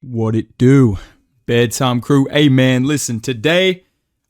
What it do? Bedtime crew. Hey man, listen, today,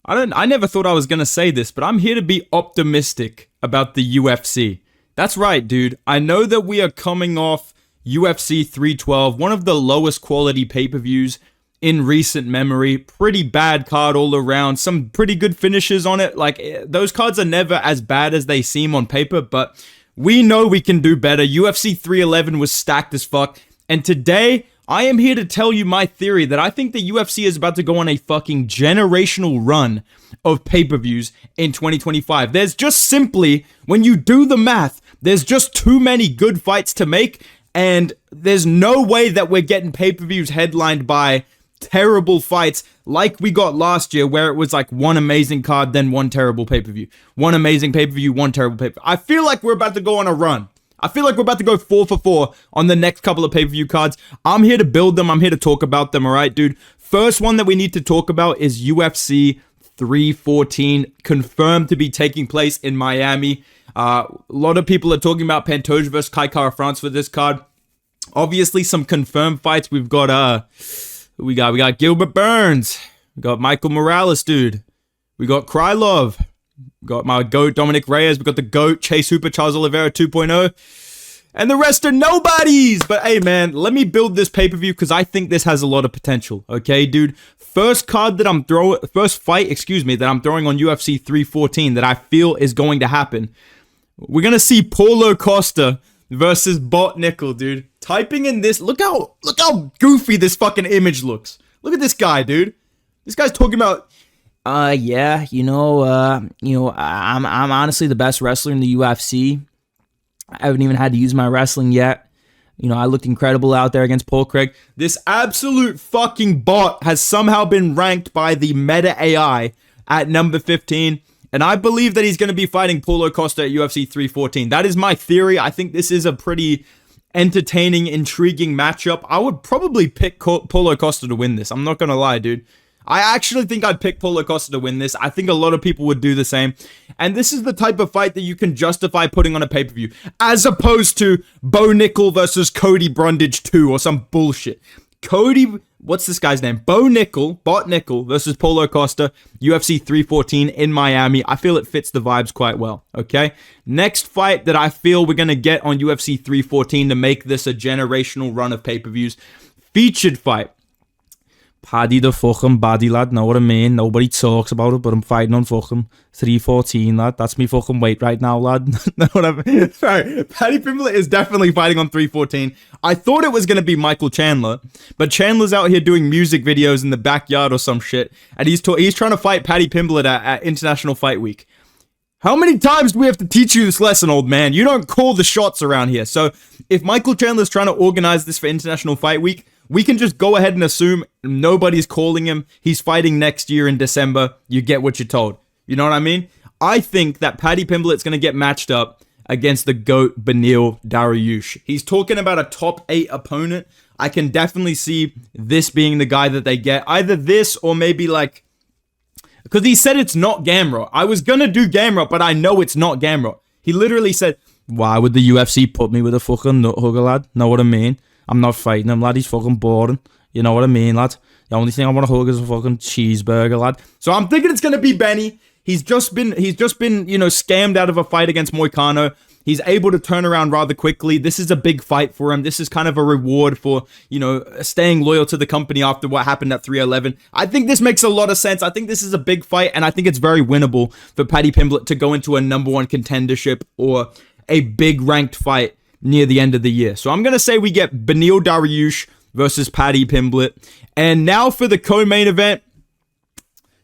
I never thought I was gonna say this, but I'm here to be optimistic about the UFC. That's right, dude. I know that we are coming off UFC 312, one of the lowest quality pay-per-views in recent memory. Pretty bad card all around. Some pretty good finishes on it. Like, those cards are never as bad as they seem on paper, but we know we can do better. UFC 311 was stacked as fuck. And today, I am here to tell you my theory that I think the UFC is about to go on a fucking generational run of pay-per-views in 2025. There's just simply, when you do the math, there's just too many good fights to make, and there's no way that we're getting pay-per-views headlined by terrible fights like we got last year, where it was like one amazing card, then one terrible pay-per-view. One amazing pay-per-view, one terrible pay-per-view. I feel like we're about to go on a run. I feel like we're about to go 4 for 4 on the next couple of pay-per-view cards. I'm here to build them. I'm here to talk about them, all right, dude? First one that we need to talk about is UFC 314, confirmed to be taking place in Miami. A lot of people are talking about Pantoja versus Kai Kara-France for this card. Obviously, some confirmed fights. We've got, we got Gilbert Burns. We got Michael Morales, dude. We got Krylov. Got my GOAT, Dominic Reyes. We got the GOAT, Chase Hooper, Charles Oliveira 2.0. And the rest are nobodies. But hey, man, let me build this pay-per-view because I think this has a lot of potential. Okay, dude? First fight, that I'm throwing on UFC 314 that I feel is going to happen. We're going to see Paulo Costa versus Bot Nickel, dude. Typing in this, look how goofy this fucking image looks. Look at this guy, dude. This guy's talking about, I'm honestly the best wrestler in the UFC. I haven't even had to use my wrestling yet. You know, I looked incredible out there against Paul Craig. This absolute fucking bot has somehow been ranked by the Meta AI at number 15. And I believe that he's going to be fighting Paulo Costa at UFC 314. That is my theory. I think this is a pretty entertaining, intriguing matchup. I would probably pick Paulo Costa to win this. I'm not going to lie, dude. I actually think I'd pick Paulo Costa to win this. I think a lot of people would do the same. And this is the type of fight that you can justify putting on a pay-per-view, as opposed to Bo Nickel versus Cody Brundage 2 or some bullshit. What's this guy's name? Bot Nickel versus Paulo Costa, UFC 314 in Miami. I feel it fits the vibes quite well, okay? Next fight that I feel we're going to get on UFC 314 to make this a generational run of pay-per-views. Featured fight. Paddy the fucking body, lad. Know what I mean? Nobody talks about it, but I'm fighting on fucking 314, lad. That's me fucking weight right now, lad. Know what I mean? Sorry, Paddy Pimblett is definitely fighting on 314. I thought it was going to be Michael Chandler, but Chandler's out here doing music videos in the backyard or some shit, and he's trying to fight Paddy Pimblett at International Fight Week. How many times do we have to teach you this lesson, old man? You don't call the shots around here. So if Michael Chandler's trying to organize this for International Fight Week, we can just go ahead and assume nobody's calling him. He's fighting next year in December. You get what you're told. You know what I mean? I think that Paddy Pimblett's going to get matched up against the GOAT, Beneil Dariush. He's talking about a top 8 opponent. I can definitely see this being the guy that they get. Either this or maybe like, because he said it's not Gamrot. I was going to do Gamrot, but I know it's not Gamrot. He literally said, why would the UFC put me with a fucking nut hugger, lad? Know what I mean? I'm not fighting him, lad. He's fucking boring. You know what I mean, lad? The only thing I want to hug is a fucking cheeseburger, lad. So I'm thinking it's going to be Benny. He's just been, scammed out of a fight against Moicano. He's able to turn around rather quickly. This is a big fight for him. This is kind of a reward for, staying loyal to the company after what happened at 311. I think this makes a lot of sense. I think this is a big fight, and I think it's very winnable for Paddy Pimblett to go into a number 1 contendership or a big ranked fight near the end of the year. So I'm going to say we get Beneil Dariush versus Paddy Pimblett. And now for the co-main event.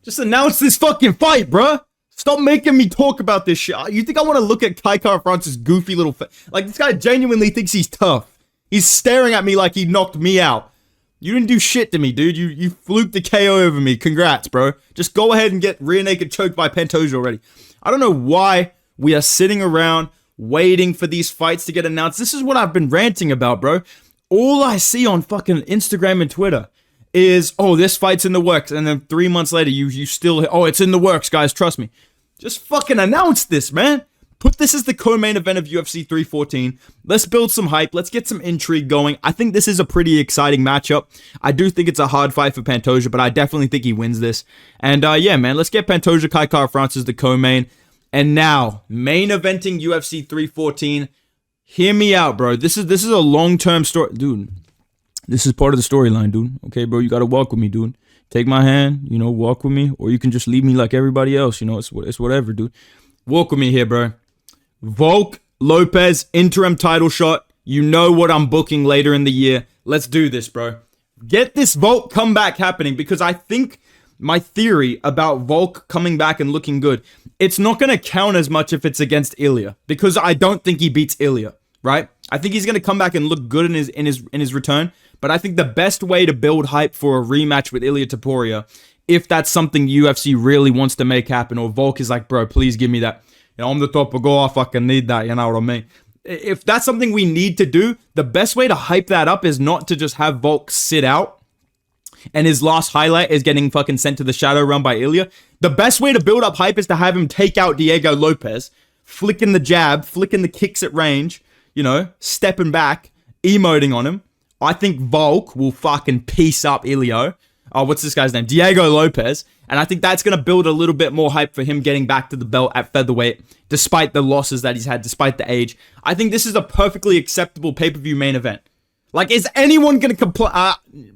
Just announce this fucking fight, bruh. Stop making me talk about this shit. You think I want to look at Kai Kara-France's goofy little face? Like, this guy genuinely thinks he's tough. He's staring at me like he knocked me out. You didn't do shit to me, dude. You fluked the KO over me. Congrats, bro. Just go ahead and get rear naked choked by Pantoja already. I don't know why we are sitting around waiting for these fights to get announced. This is what I've been ranting about, bro. All I see on fucking Instagram and Twitter is, oh, this fight's in the works. And then 3 months later, you still, oh, it's in the works, guys. Trust me. Just fucking announce this, man. Put this as the co-main event of UFC 314. Let's build some hype. Let's get some intrigue going. I think this is a pretty exciting matchup. I do think it's a hard fight for Pantoja, but I definitely think he wins this. And yeah, man, let's get Pantoja Kai Kara-France as the co-main. And now, main eventing UFC 314. Hear me out, bro. This is a long-term story. Dude, this is part of the storyline, dude. Okay, bro, you gotta walk with me, dude. Take my hand, you know, walk with me. Or you can just leave me like everybody else, you know. It's whatever, dude. Walk with me here, bro. Volk Lopez, interim title shot. You know what I'm booking later in the year. Let's do this, bro. Get this Volk comeback happening, because I think my theory about Volk coming back and looking good, it's not going to count as much if it's against Ilya, because I don't think he beats Ilya, right? I think he's going to come back and look good in his return, but I think the best way to build hype for a rematch with Ilya Topuria, if that's something UFC really wants to make happen, or Volk is like, bro, please give me that. You know, I'm the top of go, I fucking need that, you know what I mean? If that's something we need to do, the best way to hype that up is not to just have Volk sit out and his last highlight is getting fucking sent to the shadow realm by Ilya. The best way to build up hype is to have him take out Diego Lopez, flicking the jab, flicking the kicks at range, you know, stepping back, emoting on him. I think Volk will fucking piece up Ilya. Oh, what's this guy's name? Diego Lopez. And I think that's going to build a little bit more hype for him getting back to the belt at featherweight, despite the losses that he's had, despite the age. I think this is a perfectly acceptable pay-per-view main event. Like, is anyone going to complain?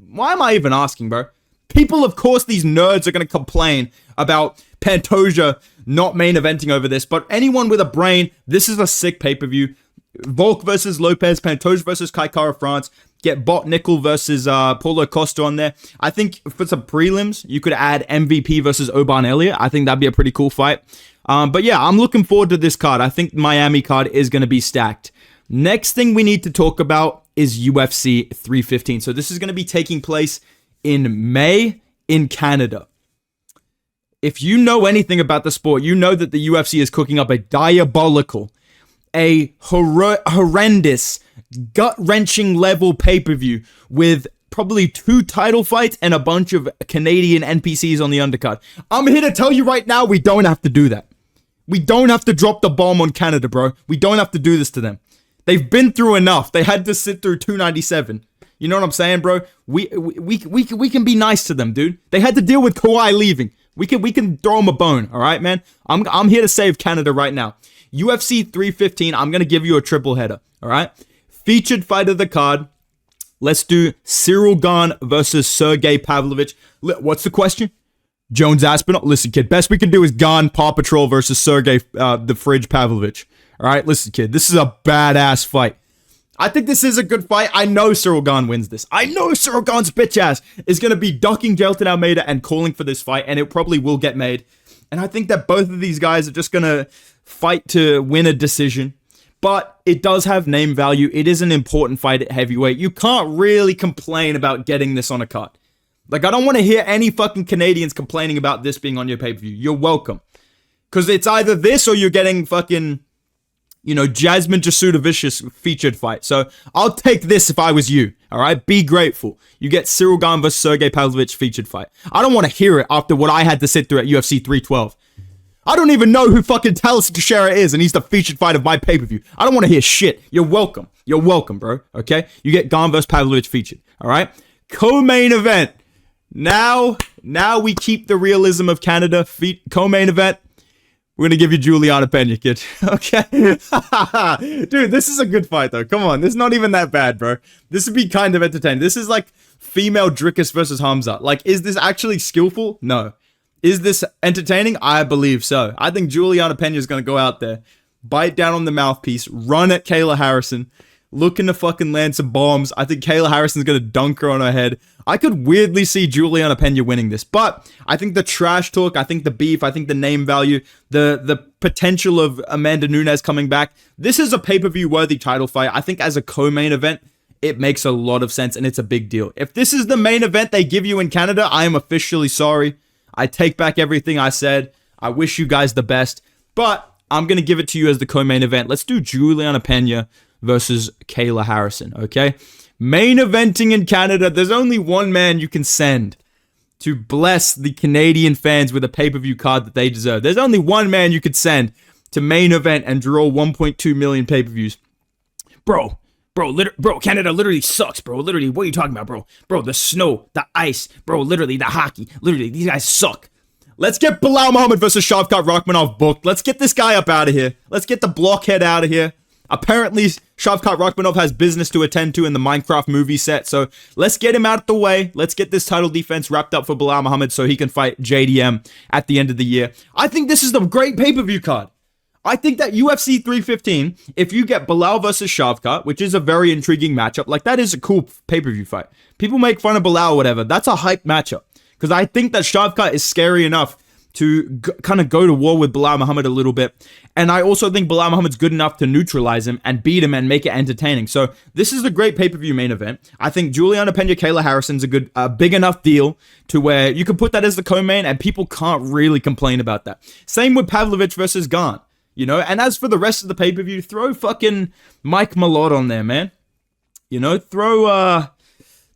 Why am I even asking, bro? People, of course, these nerds are going to complain about Pantoja not main eventing over this, but anyone with a brain, this is a sick pay-per-view. Volk versus Lopez, Pantoja versus Kai Kara-France. Get Bot Nickel versus Paulo Costa on there. I think for some prelims, you could add MVP versus Oban Elliott. I think that'd be a pretty cool fight. But yeah, I'm looking forward to this card. I think Miami card is going to be stacked. Next thing we need to talk about is UFC 315. So this is going to be taking place in May in Canada. If you know anything about the sport, you know that the UFC is cooking up a diabolical, a horrendous, gut-wrenching level pay-per-view with probably 2 title fights and a bunch of Canadian NPCs on the undercard. I'm here to tell you right now, we don't have to do that. We don't have to drop the bomb on Canada, bro. We don't have to do this to them. They've been through enough. They had to sit through 297. You know what I'm saying, bro? We can be nice to them, dude. They had to deal with Kawhi leaving. We can throw them a bone, all right, man? I'm here to save Canada right now. UFC 315, I'm going to give you a triple header, all right? Featured fight of the card. Let's do Cyril Gane versus Sergey Pavlovich. What's the question? Jones Aspinall. Listen, kid, best we can do is Gane Paw Patrol versus Sergey the Fridge Pavlovich. All right, listen, kid, this is a badass fight. I think this is a good fight. I know Cyril Gane wins this. I know Cyril Gane's bitch ass is going to be ducking Jelton Almeida and calling for this fight, and it probably will get made. And I think that both of these guys are just going to fight to win a decision. But it does have name value. It is an important fight at heavyweight. You can't really complain about getting this on a card. Like, I don't want to hear any fucking Canadians complaining about this being on your pay-per-view. You're welcome. Because it's either this or you're getting fucking, you know, Jasmine Jasudavicius featured fight. So I'll take this if I was you. All right? Be grateful. You get Cyril Gane versus Sergey Pavlovich featured fight. I don't want to hear it after what I had to sit through at UFC 312. I don't even know who fucking Talis Teixeira is, and he's the featured fight of my pay-per-view. I don't want to hear shit. You're welcome. You're welcome, bro. Okay? You get Gane versus Pavlovich featured. All right? Co-main event. Now we keep the realism of Canada. Co-main event. We're going to give you Juliana Pena, kid. Okay? Dude, this is a good fight, though. Come on. This is not even that bad, bro. This would be kind of entertaining. This is like female Drickus versus Hamza. Like, is this actually skillful? No. Is this entertaining? I believe so. I think Juliana Pena is going to go out there, bite down on the mouthpiece, run at Kayla Harrison, looking to fucking land some bombs. I think Kayla Harrison's going to dunk her on her head. I could weirdly see Juliana Pena winning this, but I think the trash talk, I think the beef, I think the name value, the potential of Amanda Nunes coming back, this is a pay-per-view worthy title fight. I think as a co-main event, it makes a lot of sense and it's a big deal. If this is the main event they give you in Canada, I am officially sorry. I take back everything I said. I wish you guys the best, but I'm going to give it to you as the co-main event. Let's do Juliana Pena versus Kayla Harrison, okay? Main eventing in Canada, there's only one man you can send to bless the Canadian fans with a pay-per-view card that they deserve. There's only one man you could send to main event and draw 1.2 million pay-per-views. Bro, Canada literally sucks, bro. Literally, what are you talking about, bro? Bro, the snow, the ice, bro, literally, the hockey. Literally, these guys suck. Let's get Bilal Muhammad versus Shavkat Rakhmonov booked. Let's get this guy up out of here. Let's get the blockhead out of here. Apparently, Shavkat Rakhmonov has business to attend to in the Minecraft movie set, so let's get him out of the way. Let's get this title defense wrapped up for Bilal Muhammad so he can fight JDM at the end of the year. I think this is the great pay-per-view card. I think that UFC 315, if you get Bilal versus Shavkat, which is a very intriguing matchup, like that is a cool pay-per-view fight. People make fun of Bilal or whatever. That's a hype matchup. Because I think that Shavkat is scary enough to kind of go to war with Bilal Muhammad a little bit. And I also think Bilal Muhammad's good enough to neutralize him and beat him and make it entertaining. So this is a great pay-per-view main event. I think Juliana Pena, Kayla Harrison's a big enough deal to where you can put that as the co-main and people can't really complain about that. Same with Pavlovich versus Gant, you know? And as for the rest of the pay-per-view, throw fucking Mike Malott on there, man. You know, throw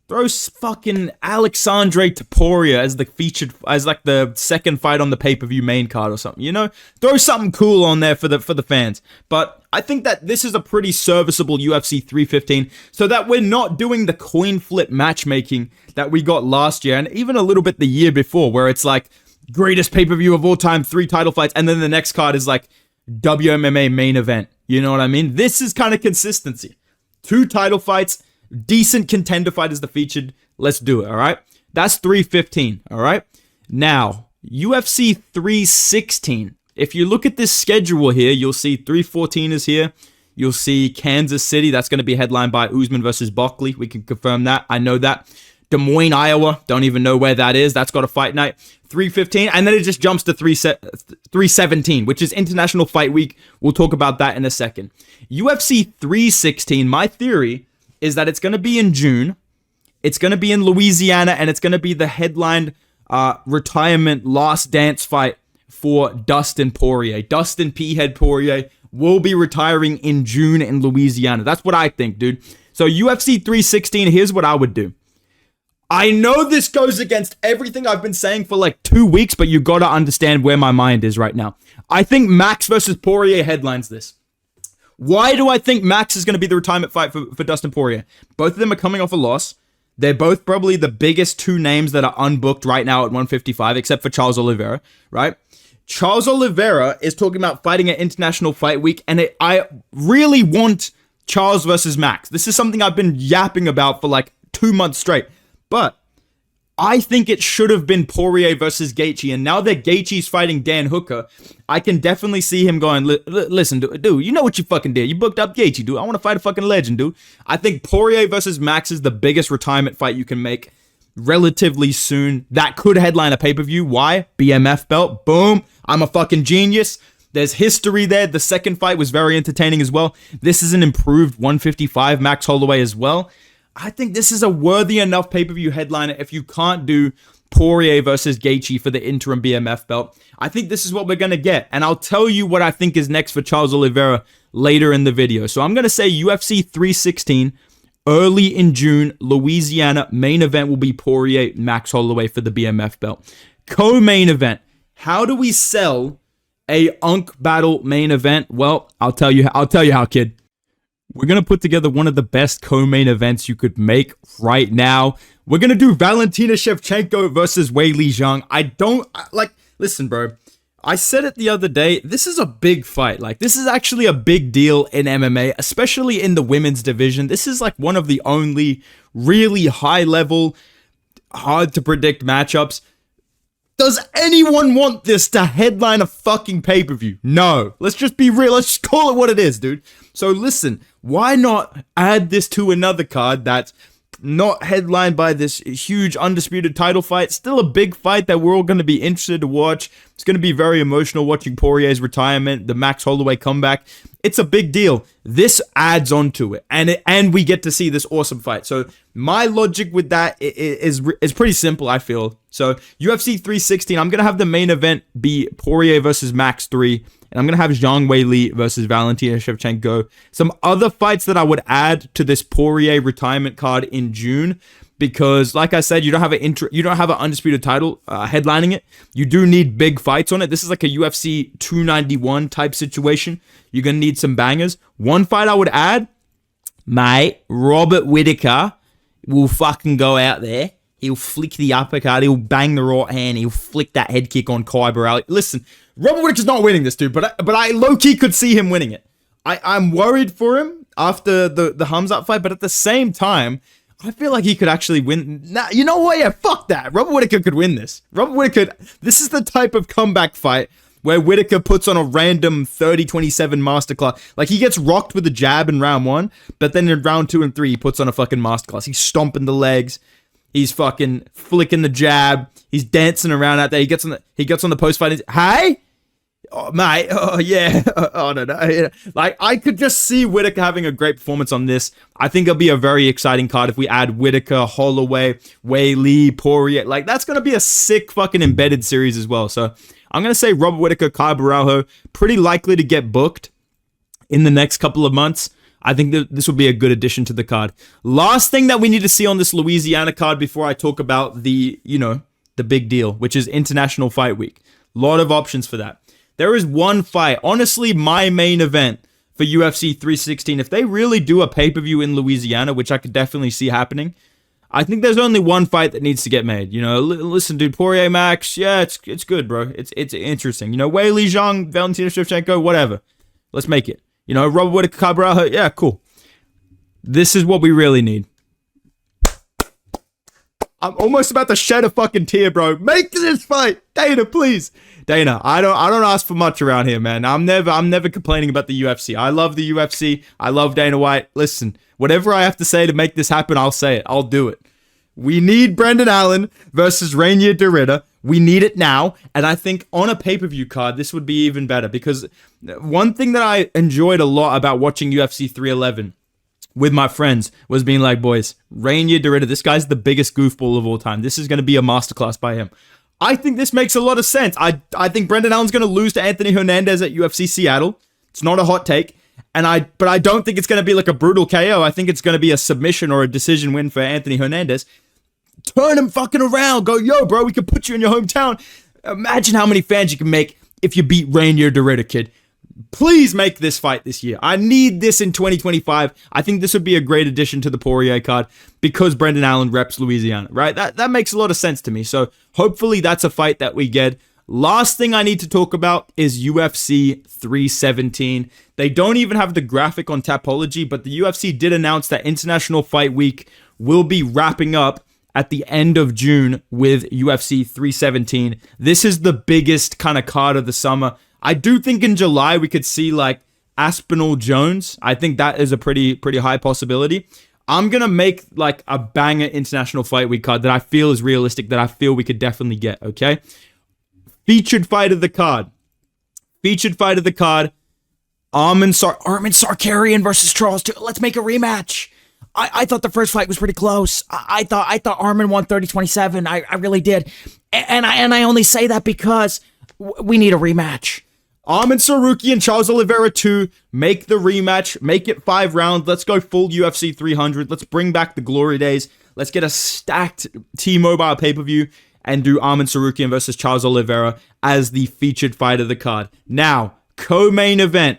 fucking Alexandre Topuria as the featured, as like the second fight on the pay-per-view main card or something, you know? Throw something cool on there for the fans. But I think that this is a pretty serviceable UFC 315 so that we're not doing the coin flip matchmaking that we got last year and even a little bit the year before where it's like greatest pay-per-view of all time, 3 title fights, and then the next card is like WMMA main event. You know what I mean? This is kind of consistency. 2 title fights, decent contender fight is the featured. Let's do it, all right? That's 315, all right? Now, UFC 316. If you look at this schedule here, you'll see 314 is here. You'll see Kansas City. That's going to be headlined by Usman versus Buckley. We can confirm that. I know that. Des Moines, Iowa. Don't even know where that is. That's got a fight night. 315. And then it just jumps to 317, which is International Fight Week. We'll talk about that in a second. UFC 316, my theory is that it's going to be in June. It's going to be in Louisiana, and it's going to be the headlined retirement last dance fight for Dustin Poirier. Dustin P-Head Poirier will be retiring in June in Louisiana. That's what I think, dude. So UFC 316, here's what I would do. I know this goes against everything I've been saying for like 2 weeks, but you got to understand where my mind is right now. I think Max versus Poirier headlines this. Why do I think Max is going to be the retirement fight for Dustin Poirier? Both of them are coming off a loss. They're both probably the biggest 2 names that are unbooked right now at 155, except for Charles Oliveira, right? Charles Oliveira is talking about fighting at International Fight Week, and I really want Charles versus Max. This is something I've been yapping about for like 2 months straight. But I think it should have been Poirier versus Gaethje, and now that Gaethje's fighting Dan Hooker, I can definitely see him going, listen, dude, you know what you fucking did. You booked up Gaethje, dude. I want to fight a fucking legend, dude. I think Poirier versus Max is the biggest retirement fight you can make relatively soon. That could headline a pay-per-view. Why? BMF belt. Boom. I'm a fucking genius. There's history there. The second fight was very entertaining as well. This is an improved 155 Max Holloway as well. I think this is a worthy enough pay-per-view headliner if you can't do Poirier versus Gaethje for the interim BMF belt. I think this is what we're going to get. And I'll tell you what I think is next for Charles Oliveira later in the video. So I'm going to say UFC 316, early in June, Louisiana. Main event will be Poirier, Max Holloway for the BMF belt. Co-main event. How do we sell a Unk battle main event? Well, I'll tell you how, kid. We're going to put together one of the best co-main events you could make right now. We're going to do Valentina Shevchenko versus Weili Zhang. Listen, bro. I said it the other day. This is a big fight. Like, this is actually a big deal in MMA, especially in the women's division. This is like one of the only really high-level, hard-to-predict matchups. Does anyone want this to headline a fucking pay-per-view? No. Let's just be real. Let's just call it what it is, dude. So listen, why not add this to another card that's not headlined by this huge undisputed title fight? Still a big fight that we're all going to be interested to watch. It's going to be very emotional watching Poirier's retirement, the Max Holloway comeback. It's a big deal. This adds on to it, and we get to see this awesome fight. So my logic with that is pretty simple, I feel. So UFC 316, I'm going to have the main event be Poirier versus Max 3, and I'm going to have Zhang Weili versus Valentina Shevchenko. Some other fights that I would add to this Poirier retirement card in June. because, like I said, you don't have an undisputed title headlining it. You do need big fights on it. This is like a UFC 291 type situation. You're gonna need some bangers. One fight I would add, mate, Robert Whittaker will fucking go out there. He'll flick the uppercut. He'll bang the right hand. He'll flick that head kick on Kai Burrell. Listen, Robert Whittaker's not winning this, dude, but I low-key could see him winning it. I'm worried for him after the Hamzat fight, but at the same time, I feel like he could actually win. Nah, you know what? Yeah, fuck that. Robert Whittaker could win this. This is the type of comeback fight where Whittaker puts on a random 30-27 masterclass. Like, he gets rocked with a jab in round 1, but then in round 2 and 3, he puts on a fucking masterclass. He's stomping the legs. He's fucking flicking the jab. He's dancing around out there. He gets on the post fight. Hey, oh, mate. Oh yeah. Oh no. Like, I could just see Whittaker having a great performance on this. I think it'll be a very exciting card if we add Whittaker, Holloway, Wei Lee, Poirier. Like, that's gonna be a sick fucking embedded series as well. So I'm gonna say Robert Whittaker, Kai Burrell, pretty likely to get booked in the next couple of months. I think that this will be a good addition to the card. Last thing that we need to see on this Louisiana card before I talk about the big deal, which is International Fight Week. A lot of options for that. There is one fight, honestly, my main event for UFC 316. If they really do a pay-per-view in Louisiana, which I could definitely see happening, I think there's only one fight that needs to get made. Listen, dude, Poirier Max, yeah, it's good, bro. It's interesting. Wei Li Zhang, Valentina Shevchenko, whatever. Let's make it. Robert Whittaker, Cabral, yeah, cool. This is what we really need. I'm almost about to shed a fucking tear, bro. Make this fight, Dana, please. Dana, I don't ask for much around here, man. I'm never complaining about the UFC. I love the UFC. I love Dana White. Listen, whatever I have to say to make this happen, I'll say it. I'll do it. We need Brendan Allen versus Rainier Derrida. We need it now, and I think on a pay-per-view card, this would be even better, because one thing that I enjoyed a lot about watching UFC 311 with my friends was being like, boys, Rainier Derrida, this guy's the biggest goofball of all time. This is going to be a masterclass by him. I think this makes a lot of sense. I think Brendan Allen's going to lose to Anthony Hernandez at UFC Seattle. It's not a hot take, but I don't think it's going to be like a brutal KO. I think it's going to be a submission or a decision win for Anthony Hernandez. Turn him fucking around. Go, yo, bro, we can put you in your hometown. Imagine how many fans you can make if you beat Rainier Derrida, kid. Please make this fight this year. I need this in 2025. I think this would be a great addition to the Poirier card because Brendan Allen reps Louisiana, right? That makes a lot of sense to me. So hopefully that's a fight that we get. Last thing I need to talk about is UFC 317. They don't even have the graphic on Tapology, but the UFC did announce that International Fight Week will be wrapping up at the end of June with UFC 317. This is the biggest kind of card of the summer. I do think in July we could see like Aspinall Jones. I think that is a pretty high possibility. I'm going to make like a banger International Fight Week card that I feel is realistic, that I feel we could definitely get, okay? Featured fight of the card. Armin Sarkarian versus Charles. Let's make a rematch. I thought the first fight was pretty close. I thought Armin won 30-27. I really did. And I only say that because we need a rematch. Armin Sarukian, Charles Oliveira 2, make the rematch, make it 5 rounds. Let's go full UFC 300. Let's bring back the glory days. Let's get a stacked T-Mobile pay-per-view and do Armin Sarukian versus Charles Oliveira as the featured fight of the card. Now, co-main event.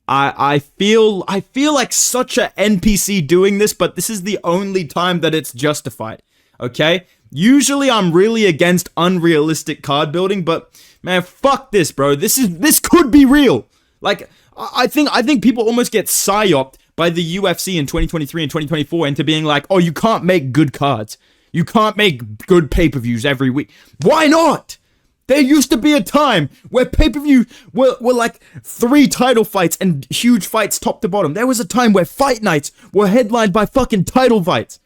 I feel like such a NPC doing this, but this is the only time that it's justified. Okay? Usually I'm really against unrealistic card building, but man, fuck this, bro. This could be real. Like, I think people almost get psyoped by the UFC in 2023 and 2024 into being like, oh, you can't make good cards. You can't make good pay-per-views every week. Why not? There used to be a time where pay-per-view were like 3 title fights and huge fights top to bottom. There was a time where fight nights were headlined by fucking title fights.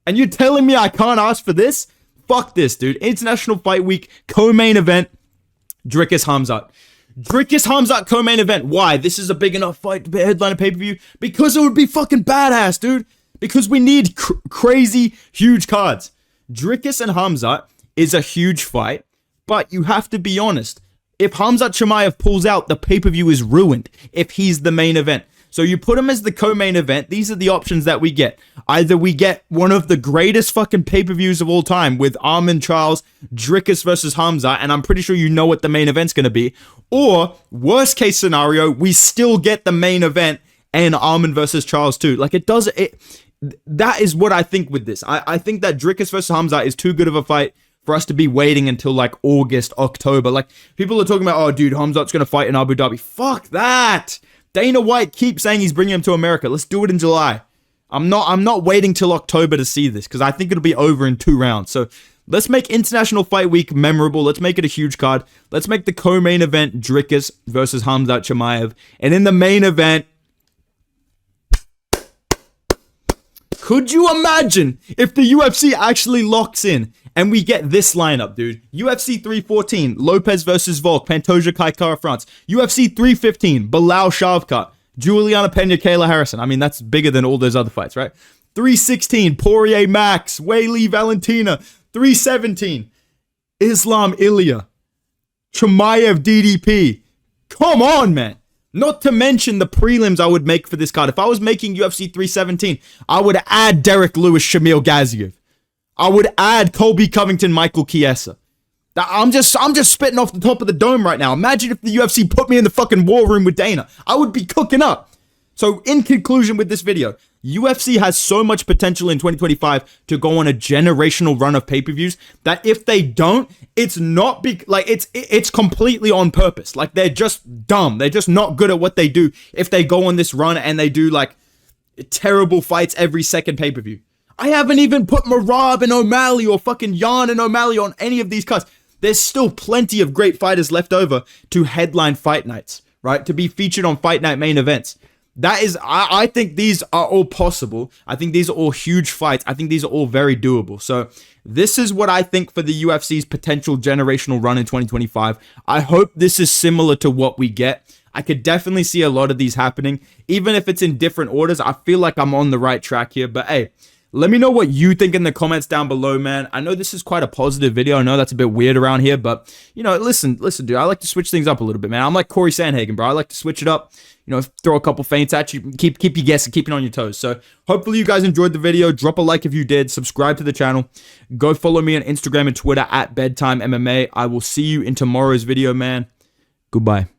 And you're telling me I can't ask for this? Fuck this, dude. International Fight Week, co-main event, Dricus Hamzat co-main event. Why? This is a big enough fight to be headline a pay-per-view? Because it would be fucking badass, dude. Because we need crazy, huge cards. Dricus and Hamzat is a huge fight. But you have to be honest. If Hamzat Chimaev pulls out, the pay-per-view is ruined if he's the main event. So you put them as the co-main event. These are the options that we get. Either we get one of the greatest fucking pay-per-views of all time with Armin Charles, Dricus versus Hamza, and I'm pretty sure you know what the main event's going to be. Or, worst case scenario, we still get the main event and Armin versus Charles too. Like, that is what I think with this. I think that Dricus versus Hamza is too good of a fight for us to be waiting until like August, October. Like, people are talking about, oh, dude, Hamzat's going to fight in Abu Dhabi. Fuck that. Dana White keeps saying he's bringing him to America. Let's do it in July. I'm not waiting till October to see this because I think it'll be over in 2 rounds. So let's make International Fight Week memorable. Let's make it a huge card. Let's make the co-main event Dricus versus Hamzat Chimaev. And in the main event, could you imagine if the UFC actually locks in and we get this lineup, dude? UFC 314, Lopez versus Volk, Pantoja Kai Kara France. UFC 315, Bilal Shavkat, Juliana Pena, Kayla Harrison. I mean, that's bigger than all those other fights, right? 316, Poirier Max, Weili Valentina. 317, Islam Ilya, Chimaev DDP. Come on, man. Not to mention the prelims I would make for this card. If I was making UFC 317, I would add Derek Lewis, Shamil Gaziev. I would add Colby Covington, Michael Chiesa. I'm just spitting off the top of the dome right now. Imagine if the UFC put me in the fucking war room with Dana. I would be cooking up. So in conclusion with this video, UFC has so much potential in 2025 to go on a generational run of pay-per-views that if they don't, it's not it's completely on purpose. Like, they're just dumb. They're just not good at what they do if they go on this run and they do like terrible fights every second pay-per-view. I haven't even put Merab and O'Malley or fucking Yan and O'Malley on any of these cards. There's still plenty of great fighters left over to headline fight nights, right? To be featured on fight night main events. That is, I think these are all possible. I think these are all huge fights. I think these are all very doable. So this is what I think for the UFC's potential generational run in 2025. I hope this is similar to what we get. I could definitely see a lot of these happening. Even if it's in different orders, I feel like I'm on the right track here. But hey, let me know what you think in the comments down below, man. I know this is quite a positive video. I know that's a bit weird around here, but, you know, listen, dude. I like to switch things up a little bit, man. I'm like Corey Sandhagen, bro. I like to switch it up, you know, throw a couple feints at you, keep you guessing, keep it on your toes. So hopefully you guys enjoyed the video. Drop a like if you did. Subscribe to the channel. Go follow me on Instagram and Twitter at Bedtime MMA. I will see you in tomorrow's video, man. Goodbye.